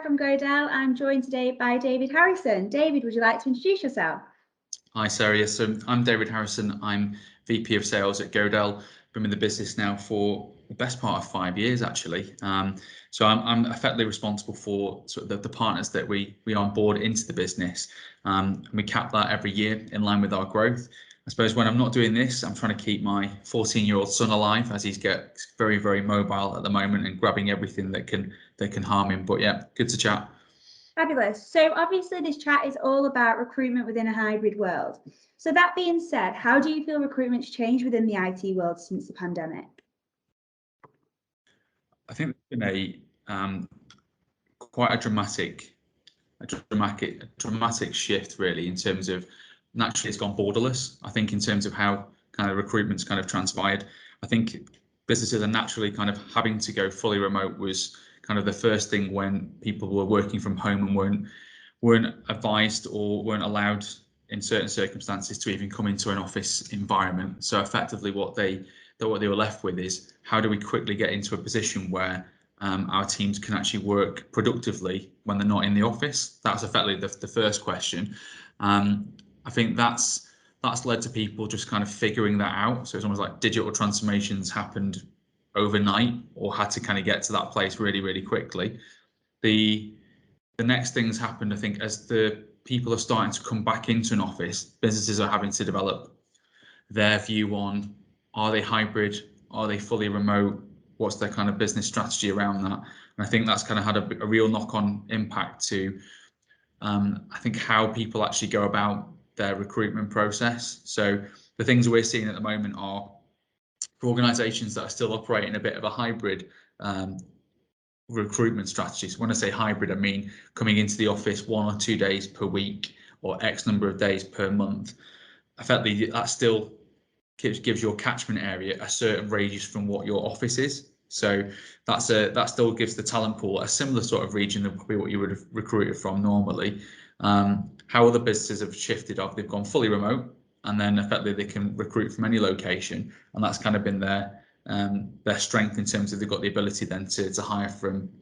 from Godel. I'm joined today by David Harrison. David, would you like to introduce yourself? Hi, Sarah. Yes, so I'm David Harrison. I'm VP of Sales at Godel. Been in the business now for the best part of 5 years, actually. So I'm effectively responsible for sort of the partners that we onboard into the business. And we cap that every year in line with our growth. I suppose when I'm not doing this, I'm trying to keep my 14-year-old son alive as he's gets very, very mobile at the moment and grabbing everything that can harm him. But yeah, good to chat. Fabulous. So obviously this chat is all about recruitment within a hybrid world. So that being said, how do you feel recruitment's changed within the IT world since the pandemic? I think there's been quite a dramatic shift really in terms of naturally it's gone borderless. I think in terms of how kind of recruitment's kind of transpired, I think businesses are naturally kind of having to go fully remote was kind of the first thing when people were working from home and weren't advised or weren't allowed in certain circumstances to even come into an office environment. So effectively what they were left with is how do we quickly get into a position where our teams can actually work productively when they're not in the office. That's effectively the first question. I think that's led to people just kind of figuring that out. So it's almost like digital transformations happened overnight or had to kind of get to that place really, really quickly. The next things happened, I think, as the people are starting to come back into an office, businesses are having to develop their view on, are they hybrid? Are they fully remote? What's their kind of business strategy around that? And I think that's kind of had a real knock-on impact to, I think, how people actually go about their recruitment process. So the things we're seeing at the moment are for organisations that are still operating a bit of a hybrid recruitment strategy. So when I say hybrid, I mean coming into the office 1 or 2 days per week or X number of days per month. Effectively, that still gives your catchment area a certain radius from what your office is. So that still gives the talent pool a similar sort of region than probably what you would have recruited from normally. How other businesses have shifted off, they've gone fully remote, and then effectively they can recruit from any location, and that's kind of been their strength in terms of they've got the ability then to hire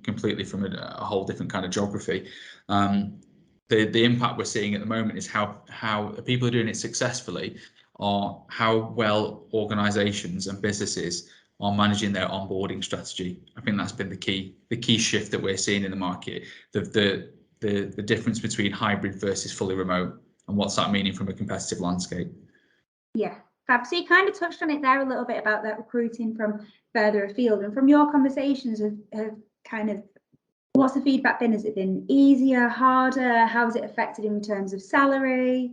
completely from a whole different kind of geography. The impact we're seeing at the moment is how people are doing it successfully, are how well organisations and businesses are managing their onboarding strategy. I think that's been the key shift that we're seeing in the market. The difference between hybrid versus fully remote, and what's that meaning from a competitive landscape. Yeah, Fab. So you kind of touched on it there a little bit about that recruiting from further afield, and from your conversations have kind of, what's the feedback been? Has it been easier, harder? How has it affected in terms of salary?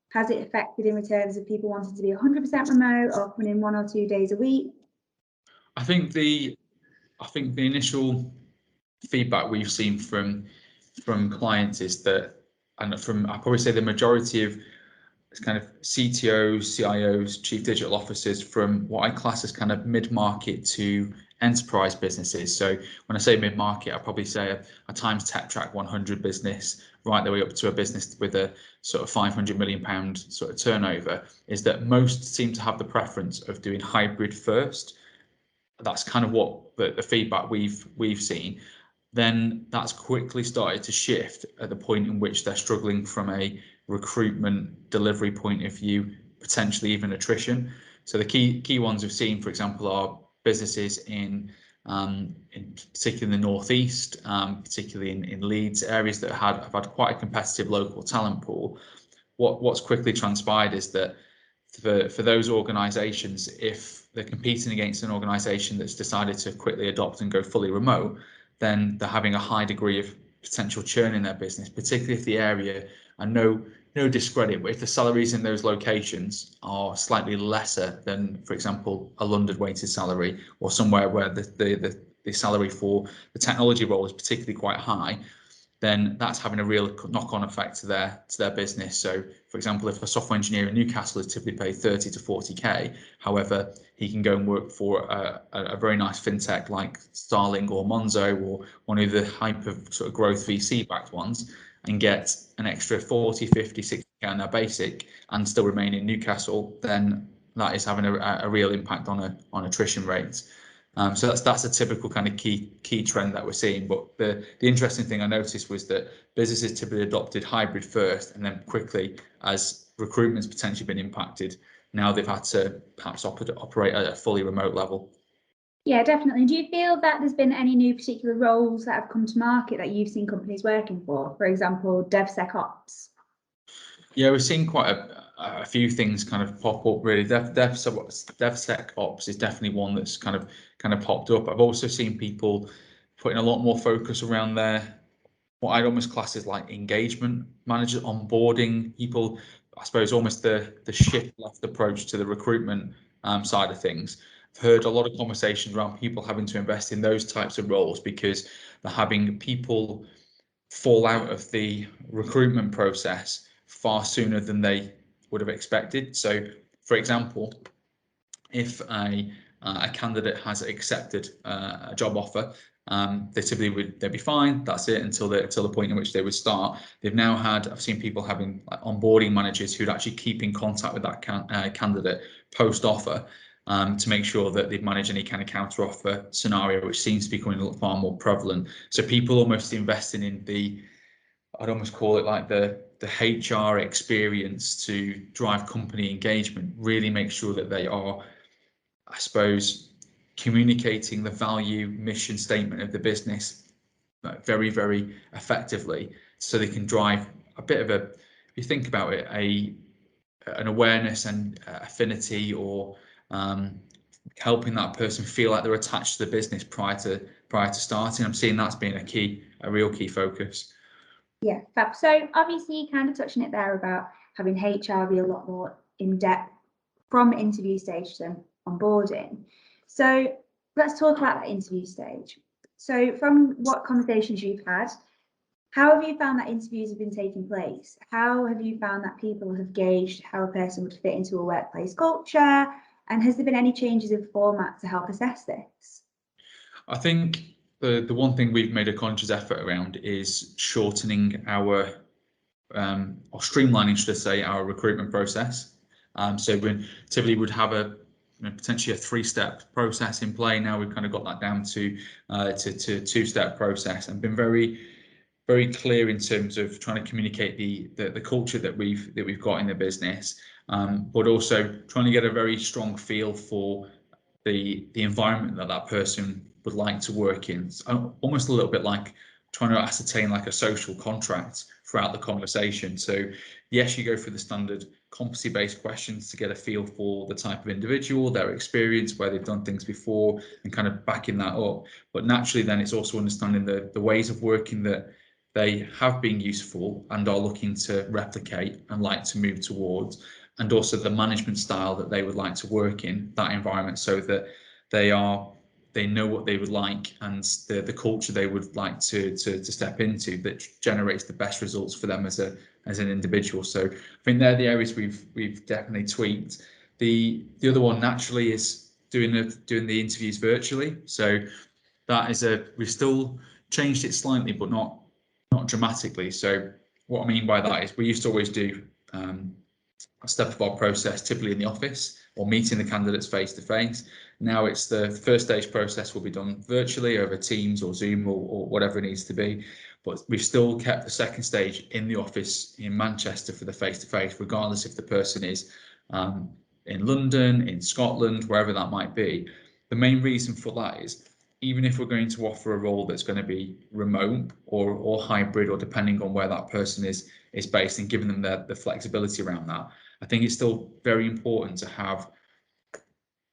Has it affected in terms of people wanting to be 100% remote or coming in 1 or 2 days a week? I think the initial feedback we've seen from clients is that, and from I probably say the majority of kind of CTOs, CIOs, chief digital officers from what I class as kind of mid-market to enterprise businesses. So when I say mid-market, I probably say a Times Tech Track 100 business right the way up to a business with a sort of £500 million sort of turnover, is that most seem to have the preference of doing hybrid first. That's kind of what the feedback we've seen. Then that's quickly started to shift at the point in which they're struggling from a recruitment delivery point of view, potentially even attrition. So the key ones we've seen, for example, are businesses in particularly in the northeast, particularly in Leeds, areas that have had quite a competitive local talent pool. What's quickly transpired is that for those organisations, if they're competing against an organisation that's decided to quickly adopt and go fully remote, then they're having a high degree of potential churn in their business, particularly if the area, and no discredit, but if the salaries in those locations are slightly lesser than, for example, a London weighted salary, or somewhere where the salary for the technology role is particularly quite high, then that's having a real knock-on effect to their business. So, for example, if a software engineer in Newcastle is typically paid 30 to 40k, however, he can go and work for a very nice fintech like Starling or Monzo or one of the hyper sort of growth VC-backed ones, and get an extra 40, 50, 60k on their basic and still remain in Newcastle, then that is having a real impact on attrition rates. So that's a typical kind of key trend that we're seeing. But the interesting thing I noticed was that businesses typically adopted hybrid first, and then quickly, as recruitment's potentially been impacted, now they've had to perhaps operate at a fully remote level. Yeah, definitely. Do you feel that there's been any new particular roles that have come to market that you've seen companies working for example, DevSecOps? Yeah, we've seen quite a few things kind of pop up really. DevSecOps is definitely one that's kind of popped up. I've also seen people putting a lot more focus around their, what I'd almost class as like engagement managers, onboarding people. I suppose almost the shift left approach to the recruitment side of things. I've heard a lot of conversations around people having to invest in those types of roles because they're having people fall out of the recruitment process far sooner than they would have expected. So, for example, if a candidate has accepted a job offer, they typically they'd be fine. That's it until the point in which they would start. They've now had, I've seen people having like onboarding managers who'd actually keep in contact with that candidate post offer. To make sure that they've managed any kind of counter offer scenario, which seems to be becoming far more prevalent. So people almost investing in I'd almost call it like the HR experience to drive company engagement, really make sure that they are, I suppose, communicating the value mission statement of the business very, very effectively, so they can drive a bit of a, if you think about it, an awareness and affinity, or helping that person feel like they're attached to the business prior to starting. I'm seeing that's been a real key focus. Yeah, fab. So obviously you kind of touching it there about having HR be a lot more in depth from interview stage to onboarding. So let's talk about that interview stage. So from what conversations you've had, how have you found that interviews have been taking place? How have you found that people have gauged how a person would fit into a workplace culture? And has there been any changes in format to help assess this? I think the one thing we've made a conscious effort around is shortening our or streamlining, should I say, our recruitment process. So we typically would have potentially a 3-step process in play. Now we've kind of got that down to 2-step process, and been very clear in terms of trying to communicate the culture that we've got in the business, but also trying to get a very strong feel for the environment that person would like to work in. It's almost a little bit like trying to ascertain like a social contract throughout the conversation. So yes, you go through the standard competency-based questions to get a feel for the type of individual, their experience, where they've done things before, and kind of backing that up. But naturally then it's also understanding the ways of working that they have been useful and are looking to replicate and like to move towards, and also the management style that they would like to work in that environment, so that they know what they would like, and the culture they would like to step into that generates the best results for them as an individual. So I think they're the areas we've definitely tweaked. The other one naturally is doing the interviews virtually. So that is we've still changed it slightly, but not dramatically. So what I mean by that is we used to always do a step of our process typically in the office or meeting the candidates face to face. Now it's the first stage process will be done virtually over Teams or Zoom or whatever it needs to be. But we've still kept the second stage in the office in Manchester for the face to face, regardless if the person is in London, in Scotland, wherever that might be. The main reason for that is, even if we're going to offer a role that's going to be remote or hybrid, or depending on where that person is based, and giving them the flexibility around that, I think it's still very important to have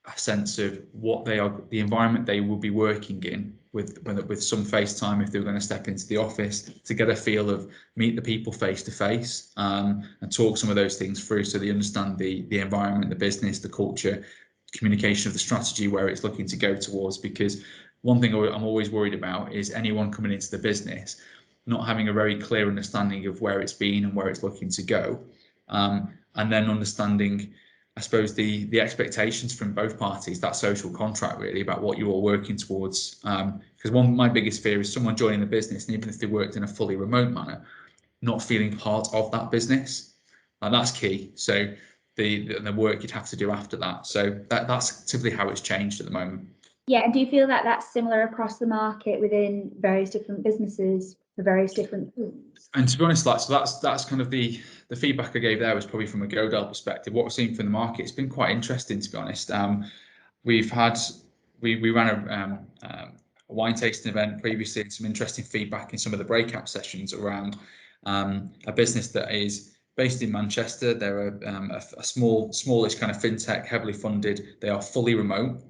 a sense of what they are, the environment they will be working in, with some face time if they're going to step into the office, to get a feel of meet the people face to face, and talk some of those things through, so they understand the environment, the business, the culture, communication of the strategy, where it's looking to go towards. Because one thing I'm always worried about is anyone coming into the business not having a very clear understanding of where it's been and where it's looking to go, and then understanding, I suppose, the expectations from both parties, that social contract really about what you're all working towards. Because one of my biggest fear is someone joining the business, and even if they worked in a fully remote manner, not feeling part of that business, and that's key. So the work you'd have to do after that. So that's typically how it's changed at the moment. Yeah, and do you feel that that's similar across the market within various different businesses for various different things? And to be honest, like, so that's kind of the feedback I gave there was probably from a Godel perspective. What we're seeing from the market, it's been quite interesting, to be honest. We've had we ran a wine tasting event previously, and some interesting feedback in some of the breakout sessions around a business that is based in Manchester. They're a smallish kind of fintech, heavily funded. They are fully remote.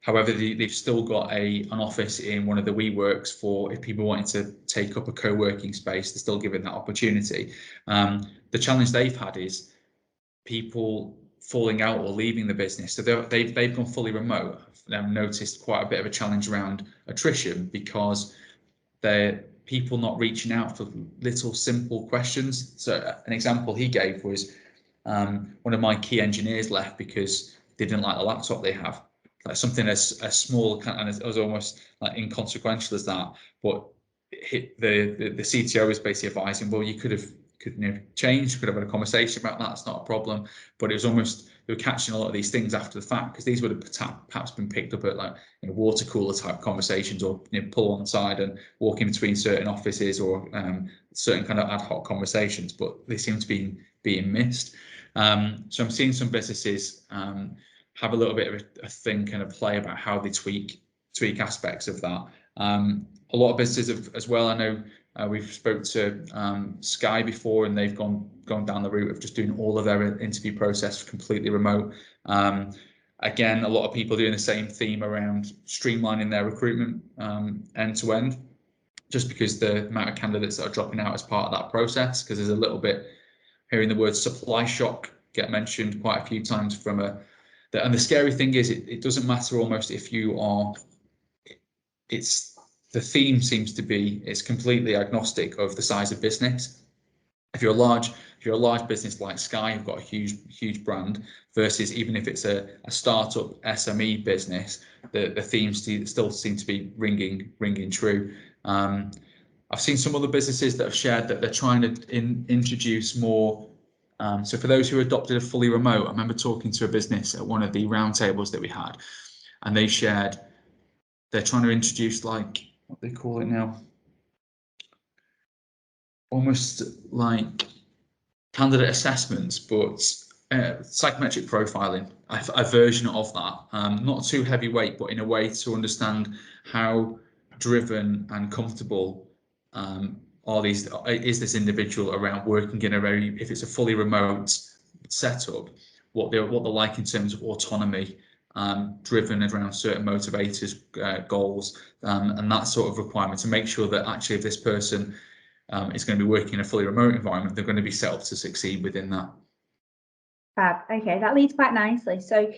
However, they've still got an office in one of the WeWorks for if people wanted to take up a co-working space, they're still given that opportunity. The challenge they've had is people falling out or leaving the business. So they've gone fully remote. I've noticed quite a bit of a challenge around attrition because they're people not reaching out for little simple questions. So an example he gave was one of my key engineers left because they didn't like the laptop they have. Like something as small and as almost like inconsequential as that, but the CTO was basically advising, well, you could change, could have had a conversation about that. It's not a problem, but it was almost they were catching a lot of these things after the fact because these would have perhaps been picked up at like water cooler type conversations or pull on side and walk in between certain offices or certain kind of ad hoc conversations, but they seem to be being missed. So I'm seeing some businesses have a little bit of a think and a play about how they tweak aspects of that. A lot of businesses as well. I know we've spoke to Sky before, and they've gone down the route of just doing all of their interview process completely remote. Again, a lot of people doing the same theme around streamlining their recruitment end to end, just because the amount of candidates that are dropping out as part of that process, because there's a little bit hearing the word supply shock get mentioned quite a few times from and the scary thing is it doesn't matter almost if you are, it's the theme seems to be it's completely agnostic of the size of business. If you're a large business like Sky, you've got a huge brand, versus even if it's a startup SME business, the themes still seem to be ringing true. I've seen some other businesses that have shared that they're trying to introduce more. So for those who adopted a fully remote, I remember talking to a business at one of the roundtables that we had, and they shared they're trying to introduce, like, what they call it now, almost like candidate assessments, but psychometric profiling, a version of that, not too heavyweight, but in a way to understand how driven and comfortable is this individual around working in a very, if it's a fully remote setup, what they're like in terms of autonomy, driven around certain motivators, goals, and that sort of requirement to make sure that actually if this person is going to be working in a fully remote environment, they're going to be set up to succeed within that. Fab. Okay, that leads quite nicely. So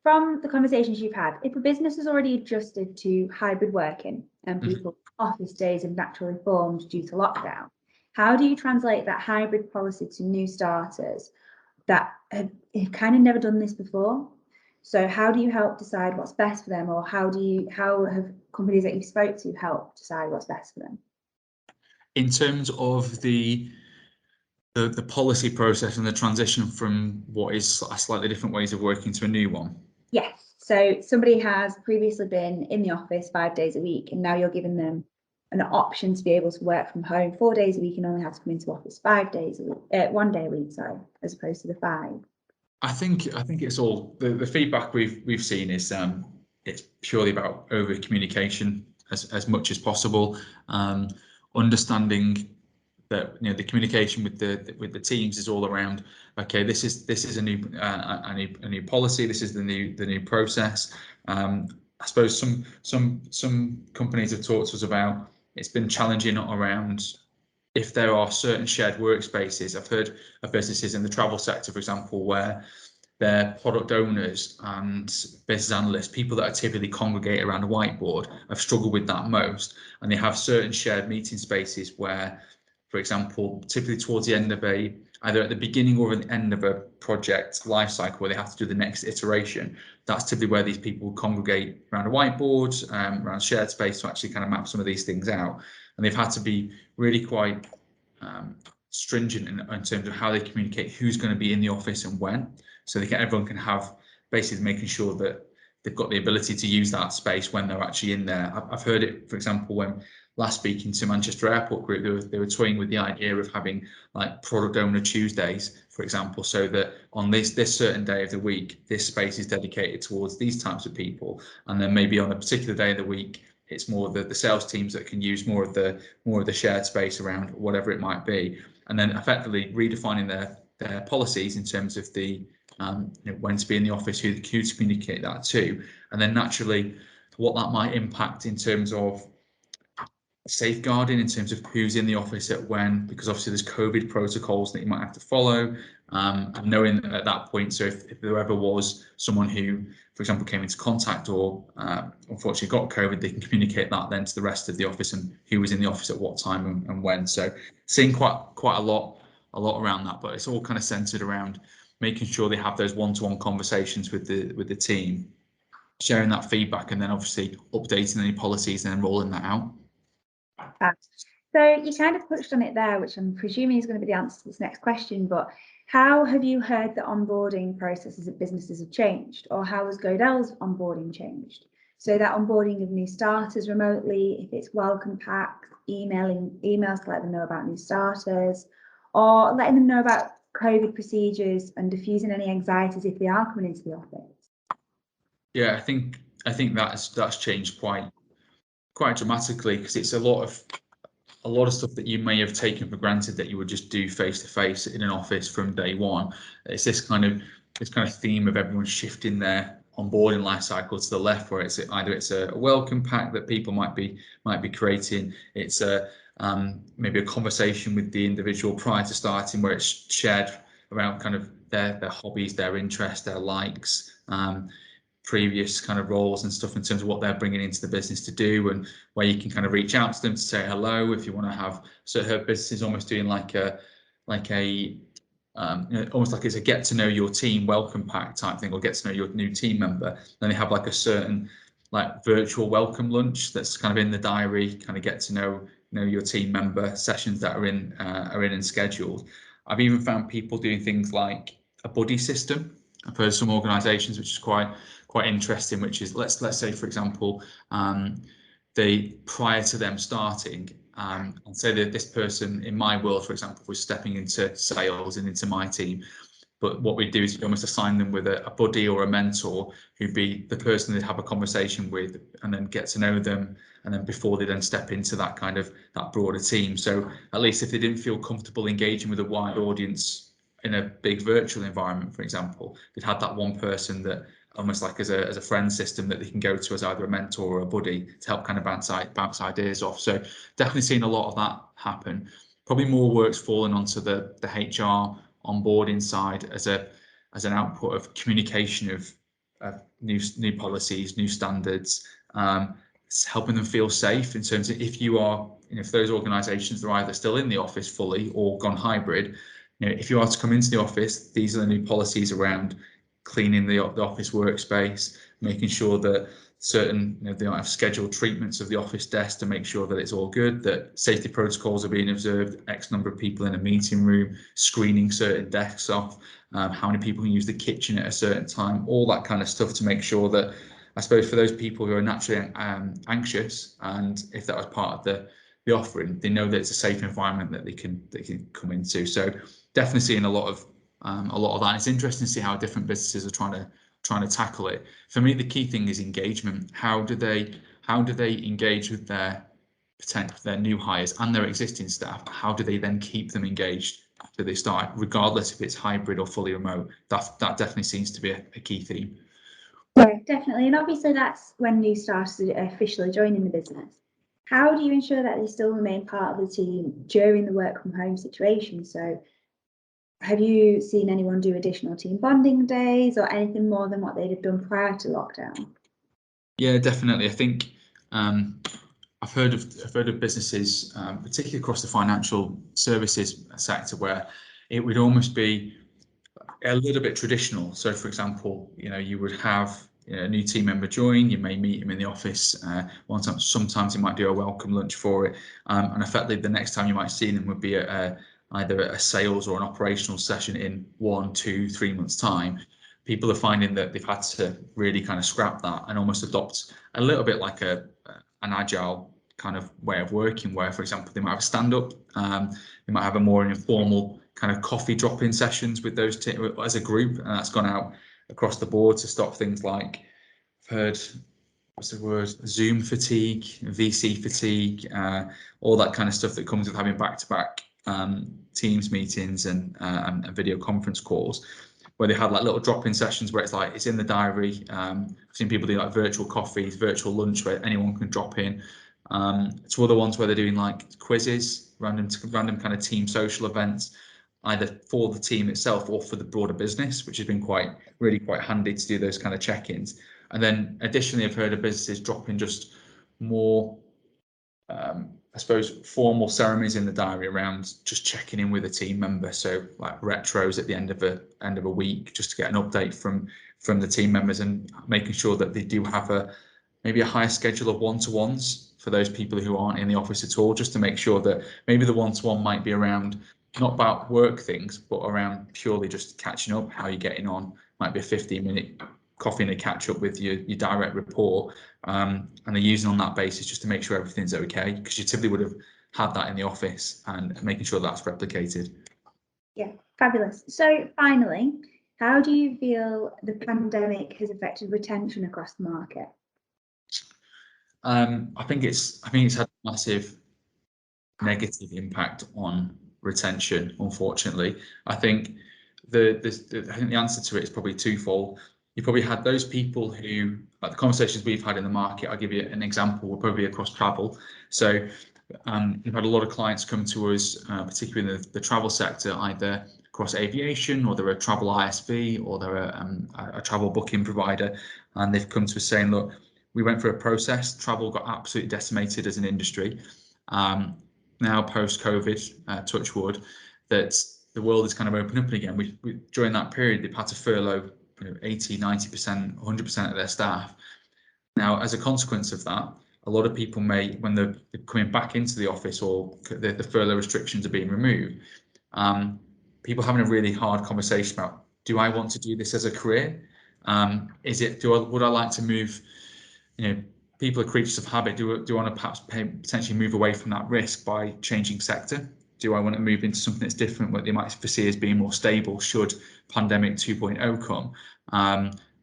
from the conversations you've had, if a business has already adjusted to hybrid working and people's office days have naturally formed due to lockdown, how do you translate that hybrid policy to new starters that have kind of never done this before? So how do you help decide what's best for them, or how have companies that you spoke to helped decide what's best for them? In terms of the policy process and the transition from what is a slightly different ways of working to a new one? Yes. So somebody has previously been in the office 5 days a week, and now you're giving them an option to be able to work from home 4 days a week and only have to come into office 5 days a week, 1 day a week, sorry, as opposed to the 5. I think it's all the feedback we've seen is it's purely about over communication as much as possible, understanding that the communication with the teams is all around, okay, this is a new policy, this is the new process. I suppose some companies have talked to us about it's been challenging around if there are certain shared workspaces. I've heard of businesses in the travel sector, for example, where their product owners and business analysts, people that are typically congregate around a whiteboard, have struggled with that most. And they have certain shared meeting spaces where, for example, typically towards the end of either at the beginning or at the end of a project lifecycle where they have to do the next iteration, that's typically where these people congregate around a whiteboard, around shared space to actually kind of map some of these things out. And they've had to be really quite stringent in terms of how they communicate who's going to be in the office and when, so everyone can have basically making sure that they've got the ability to use that space when they're actually in there. I've heard it, for example, when last speaking to Manchester Airport Group, they were toying with the idea of having like product owner Tuesdays, for example, so that on this certain day of the week, this space is dedicated towards these types of people, and then maybe on a particular day of the week, it's more the sales teams that can use more of the shared space around whatever it might be, and then effectively redefining their policies in terms of the when to be in the office, who to communicate that to, and then naturally what that might impact in terms of safeguarding, in terms of who's in the office at when, because obviously there's COVID protocols that you might have to follow, and knowing at that point, so if there ever was someone who, for example, came into contact or unfortunately got COVID, they can communicate that then to the rest of the office and who was in the office at what time and when. So seeing quite a lot around that, but it's all kind of centered around making sure they have those one-to-one conversations with the team, sharing that feedback, and then obviously updating any policies and then rolling that out. So you kind of touched on it there, which I'm presuming is going to be the answer to this next question, but how have you heard that onboarding processes at businesses have changed, or how has Godel's onboarding changed? So that onboarding of new starters remotely, if it's welcome packs, emails to let them know about new starters, or letting them know about COVID procedures and diffusing any anxieties if they are coming into the office. Yeah, I think that's changed quite dramatically, because it's a lot of stuff that you may have taken for granted that you would just do face to face in an office from day one. It's this kind of theme of everyone shifting their onboarding life cycle to the left, where it's a welcome pack that people might be creating. It's maybe a conversation with the individual prior to starting, where it's shared around kind of their hobbies, their interests, their likes, previous kind of roles and stuff in terms of what they're bringing into the business to do, and where you can kind of reach out to them to say hello if you want to have. So her business is almost doing like a almost like it's a get to know your team welcome pack type thing, or get to know your new team member. Then they have like a certain like virtual welcome lunch that's kind of in the diary, kind of get to know your team member sessions that are in and scheduled. I've even found people doing things like a buddy system. I've heard some organisations, which is quite interesting, which is let's say, for example, they, prior to them starting, and say that this person in my world, for example, was stepping into sales and into my team, but what we do is you almost assign them with a buddy or a mentor who'd be the person they'd have a conversation with and then get to know them, and then before they then step into that kind of that broader team. So at least if they didn't feel comfortable engaging with a wide audience in a big virtual environment, for example, they'd had that one person that almost like as a friend system that they can go to as either a mentor or a buddy to help kind of bounce ideas off. So definitely seen a lot of that happen. Probably more work's fallen onto the HR onboarding side as an output of communication of new policies, new standards, helping them feel safe in terms of if those organisations are either still in the office fully or gone hybrid. If you are to come into the office, these are the new policies around cleaning the office workspace, making sure that certain, they might have scheduled treatments of the office desk to make sure that it's all good, that safety protocols are being observed, X number of people in a meeting room, screening certain desks off, how many people can use the kitchen at a certain time, all that kind of stuff to make sure that, I suppose, for those people who are naturally anxious, and if that was part of the offering, they know that it's a safe environment that they can come into. So definitely seeing a lot of that. It's interesting to see how different businesses are trying to tackle it. For me, the key thing is engagement. How do they engage with their new hires and their existing staff? How do they then keep them engaged after they start, regardless if it's hybrid or fully remote? That definitely seems to be a key theme. Yeah, definitely. And obviously that's when new starters are officially joining the business. How do you ensure that they still remain part of the team during the work from home situation? So have you seen anyone do additional team bonding days or anything more than what they'd have done prior to lockdown? Yeah, definitely. I think I've heard of businesses, particularly across the financial services sector, where it would almost be a little bit traditional. So, for example, you would have a new team member join. You may meet him in the office one time. Sometimes you might do a welcome lunch for it, and effectively the next time you might see them would be either a sales or an operational session in 1, 2, 3 months' time. people are finding that they've had to really kind of scrap that and almost adopt a little bit like an agile kind of way of working, where, for example, they might have a stand-up, they might have a more informal kind of coffee drop-in sessions with those as a group, and that's gone out across the board to stop things like, I've heard, what's the word, Zoom fatigue, VC fatigue, all that kind of stuff that comes with having back-to-back Teams meetings and video conference calls, where they had like little drop-in sessions where it's like it's in the diary. I've seen people do like virtual coffees, virtual lunch where anyone can drop in. To other ones where they're doing like quizzes, random kind of team social events, either for the team itself or for the broader business, which has been really quite handy to do those kind of check-ins. And then additionally, I've heard of businesses dropping just more, I suppose, formal ceremonies in the diary around just checking in with a team member. So like retros at the end of a week, just to get an update from the team members, and making sure that they do have maybe a higher schedule of one-to-ones for those people who aren't in the office at all, just to make sure that maybe the one-to-one might be around not about work things, but around purely just catching up, how you're getting on. Might be a 15-minute coffee and a catch up with your direct report, and they're using on that basis just to make sure everything's okay, because you typically would have had that in the office, and making sure that's replicated. Yeah, fabulous. So finally, how do you feel the pandemic has affected retention across the market? I think it's had a massive negative impact on retention, unfortunately. I think the answer to it is probably twofold. You probably had those people who, like the conversations we've had in the market, I'll give you an example, will probably be across travel. So we've had a lot of clients come to us, particularly in the travel sector, either across aviation, or they're a travel ISV, or they're a travel booking provider, and they've come to us saying, look, we went through a process, travel got absolutely decimated as an industry. Now post-COVID, touch wood, that the world is kind of opening up again. We during that period, they've had to furlough 80, 90%, 100% of their staff. Now, as a consequence of that, a lot of people may, when they're coming back into the office, or the furlough restrictions are being removed, people having a really hard conversation about, do I want to do this as a career? Would I like to move? People are creatures of habit. Do I want to perhaps potentially move away from that risk by changing sector? Do I want to move into something that's different, what they might foresee as being more stable should pandemic 2.0 come?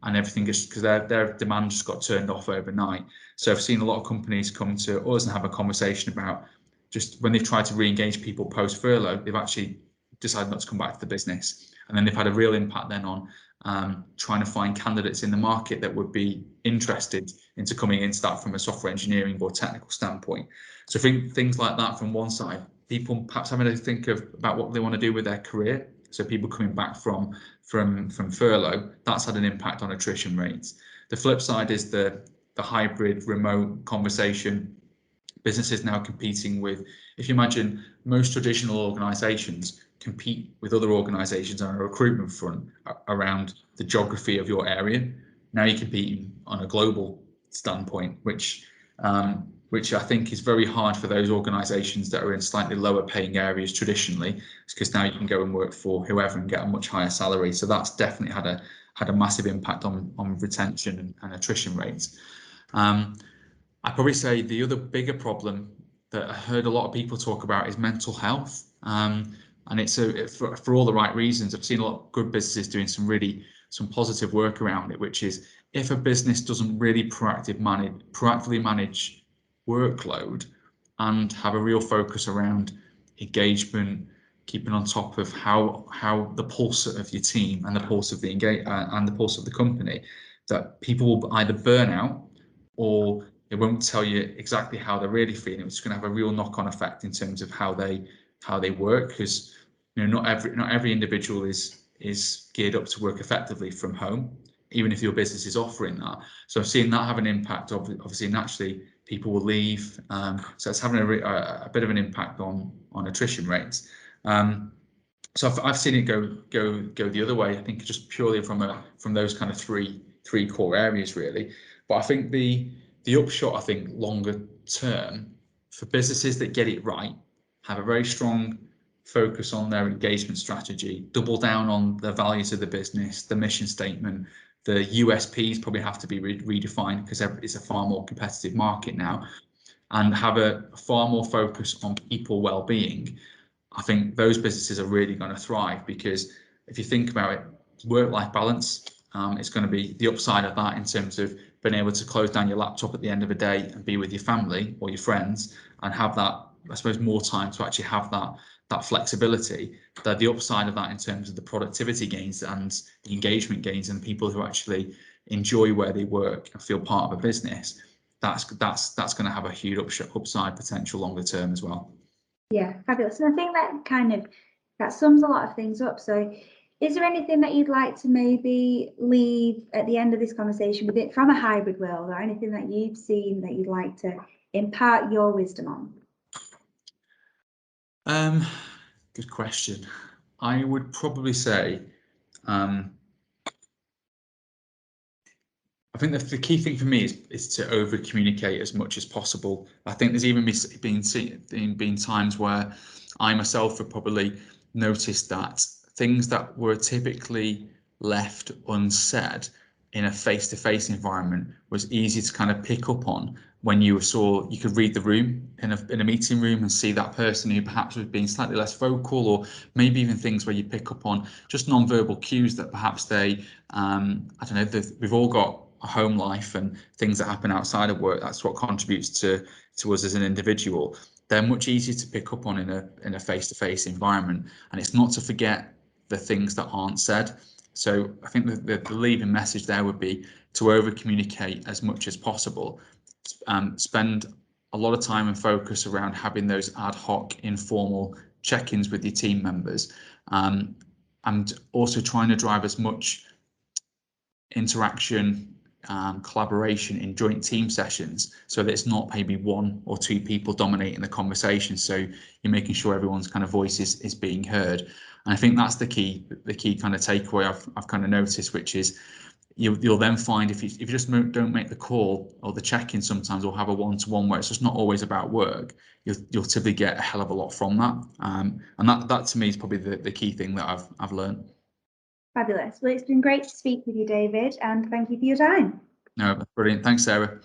And everything, just because their demand just got turned off overnight. So I've seen a lot of companies come to us and have a conversation about, just when they've tried to re-engage people post furlough, they've actually decided not to come back to the business. And then they've had a real impact then on trying to find candidates in the market that would be interested into coming into that from a software engineering or technical standpoint. So I think things like that from one side, people perhaps having to think about what they want to do with their career. So people coming back from furlough, that's had an impact on attrition rates. The flip side is the hybrid remote conversation. Businesses now competing with, if you imagine, most traditional organizations compete with other organizations on a recruitment front around the geography of your area. Now you're competing on a global standpoint, which I think is very hard for those organizations that are in slightly lower paying areas traditionally, because now you can go and work for whoever and get a much higher salary. So that's definitely had a massive impact on retention and attrition rates. I'd probably say the other bigger problem that I heard a lot of people talk about is mental health. And it's for all the right reasons. I've seen a lot of good businesses doing some positive work around it, which is, if a business doesn't really proactively manage workload and have a real focus around engagement, keeping on top of how the pulse of your team and the pulse of the company, that people will either burn out, or it won't tell you exactly how they're really feeling. It's going to have a real knock-on effect in terms of how they work, because not every individual is geared up to work effectively from home, even if your business is offering that. So I've seen that have an impact. Obviously, naturally, people will leave. So it's having a bit of an impact on attrition rates. So I've seen it go the other way. I think just purely from those kind of three core areas, really. But I think the upshot, I think, longer term, for businesses that get it right, have a very strong focus on their engagement strategy, double down on the values of the business, the mission statement. The USPs probably have to be redefined because it's a far more competitive market now, and have a far more focus on people well-being. I think those businesses are really going to thrive, because if you think about it, work-life balance, it's going to be the upside of that in terms of being able to close down your laptop at the end of a day and be with your family or your friends and have that, I suppose, more time to actually have that flexibility. That the upside of that in terms of the productivity gains and the engagement gains and people who actually enjoy where they work and feel part of a business, that's going to have a huge upside potential longer term as well. Yeah, fabulous. And I think that sums a lot of things up. So is there anything that you'd like to maybe leave at the end of this conversation with it from a hybrid world, or anything that you've seen that you'd like to impart your wisdom on? Good question. I would probably say, I think the key thing for me is to over communicate as much as possible. I think there's even been times where I myself have probably noticed that things that were typically left unsaid in a face-to-face environment was easy to kind of pick up on when you could read the room in a meeting room and see that person who perhaps was being slightly less vocal, or maybe even things where you pick up on just non-verbal cues that perhaps they, I don't know, we've all got a home life and things that happen outside of work. That's what contributes to us as an individual. They're much easier to pick up on in a face-to-face environment, and it's not to forget the things that aren't said. So I think the leaving message there would be to over communicate as much as possible. Spend a lot of time and focus around having those ad hoc informal check-ins with your team members, and also trying to drive as much interaction, collaboration in joint team sessions, so that it's not maybe one or two people dominating the conversation. So you're making sure everyone's kind of voice is being heard. And I think that's the key kind of takeaway I've kind of noticed, which is you'll then find if you just don't make the call or the check-in sometimes, or have a one-to-one where it's just not always about work, you'll typically get a hell of a lot from that. And that to me is probably the key thing that I've learned. Fabulous. Well, it's been great to speak with you, David, and thank you for your time. No, brilliant. Thanks, Sarah.